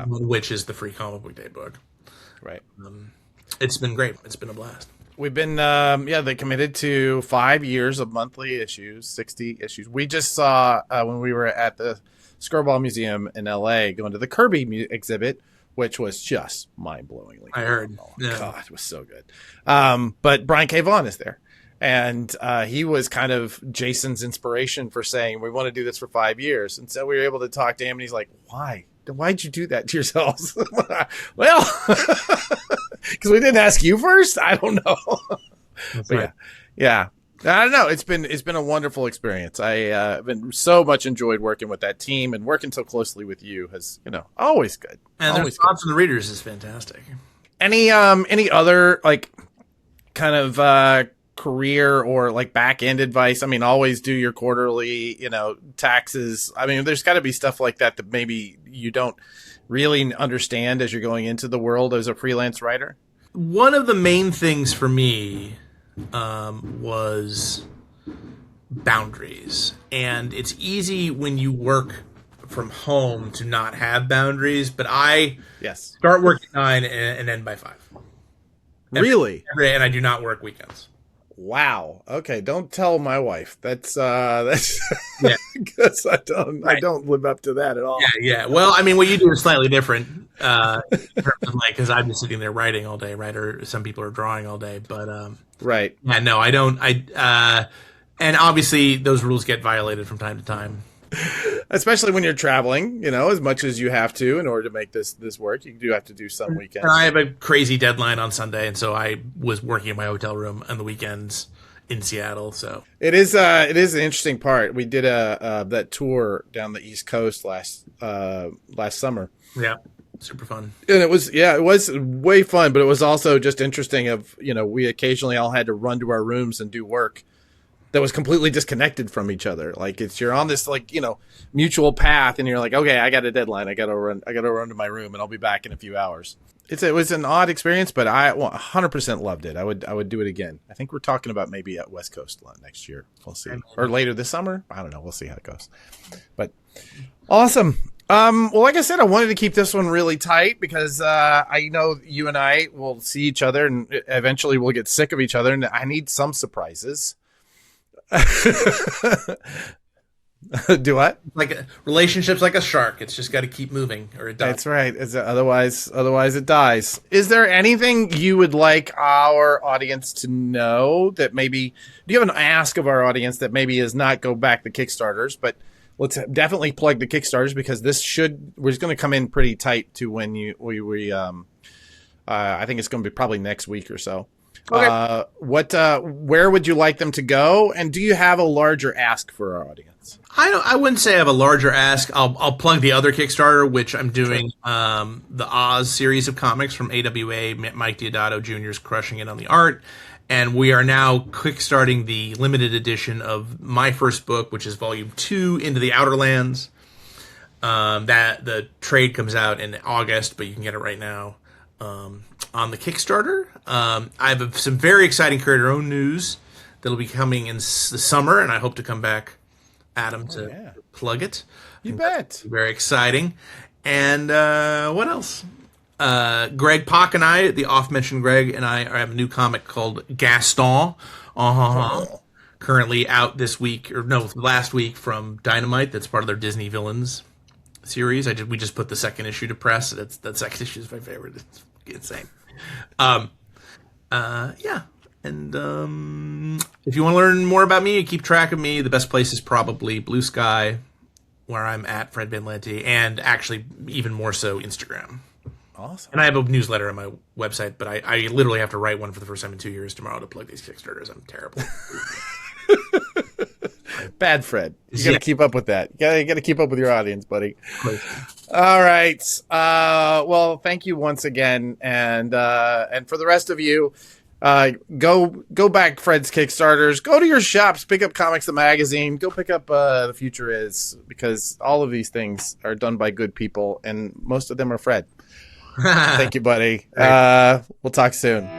which is the free comic book day book, right? It's been great. It's been a blast. We've been, they committed to 5 years of monthly issues, 60 issues. We just saw when we were at the Screwball Museum in LA, going to the Kirby exhibit, which was just mind-blowingly I heard. phenomenal. Yeah. God, it was so good. But Brian K. Vaughan is there. And he was kind of Jason's inspiration for saying, we want to do this for 5 years. And so we were able to talk to him, and he's like, why? Why'd you do that to yourselves? Well, because we didn't ask you first? I don't know. But right. yeah. I don't know. It's been a wonderful experience. I've been so much enjoyed working with that team, and working so closely with you has, always good. And the Always response from the readers is fantastic. Any other like kind of career or like back end advice? I mean, always do your quarterly, taxes. I mean, there's got to be stuff like that maybe you don't really understand as you're going into the world as a freelance writer. One of the main things for me was boundaries. And it's easy when you work from home to not have boundaries, but I start work at 9 and end by 5. Really? And I do not work weekends. Wow. Okay. Don't tell my wife. That's Yeah. because I don't live up to that at all. Yeah. Well, I mean, what you do is slightly different, in terms of because I'm just sitting there writing all day, right? Or some people are drawing all day, but right. Yeah, no, I don't. And obviously those rules get violated from time to time. Especially when you're traveling, as much as you have to in order to make this work, you do have to do some weekends. And I have a crazy deadline on Sunday, and so I was working in my hotel room on the weekends in Seattle. So it is an interesting part. We did that tour down the East Coast last summer. Yeah, super fun. And it was way fun, but it was also just interesting. We occasionally all had to run to our rooms and do work that was completely disconnected from each other. Like you're on this mutual path, and you're like, okay, I got a deadline. I got to run to my room, and I'll be back in a few hours. It was an odd experience, but I 100% loved it. I would do it again. I think we're talking about maybe at West Coast next year. We'll see, or later this summer. I don't know. We'll see how it goes. But awesome. Well, like I said, I wanted to keep this one really tight because I know you and I will see each other, and eventually we'll get sick of each other, and I need some surprises. Do what? Like relationships, like a shark. It's just got to keep moving, or it dies. That's right. Otherwise it dies. Is there anything you would like our audience to know that maybe? Do you have an ask of our audience that maybe is not go back the Kickstarters, but let's definitely plug the Kickstarters because we're going to come in pretty tight to when I think it's going to be probably next week or so. Okay. Where would you like them to go? And do you have a larger ask for our audience? I wouldn't say I have a larger ask. I'll plug the other Kickstarter, which I'm doing, the Oz series of comics from AWA. Mike Diodato Jr. is crushing it on the art. And we are now kickstarting the limited edition of my first book, which is volume 2, Into the Outer Lands. That the trade comes out in August, but you can get it right now. On the Kickstarter. I have some very exciting creator-owned news that'll be coming in the summer, and I hope to come back, Adam, to plug it. You bet. Very exciting. And what else? Greg Pak and I, the oft-mentioned Greg, and I have a new comic called Gaston. Currently out last week from Dynamite. That's part of their Disney Villains series. We just put the second issue to press. That second issue is my favorite. It's insane. Yeah. And if you want to learn more about me and keep track of me, the best place is probably Blue Sky, where I'm at Fred Van Lente, and actually even more so Instagram. Awesome. And I have a newsletter on my website, but I literally have to write one for the first time in 2 years tomorrow to plug these Kickstarters. I'm terrible. Bad Fred. You got to keep up with that. You got to keep up with your audience, buddy. All right. Well, thank you once again, and for the rest of you, go back Fred's Kickstarters. Go to your shops, pick up Comics the Magazine. Go pick up The Future Is, because all of these things are done by good people, and most of them are Fred. Thank you, buddy. We'll talk soon.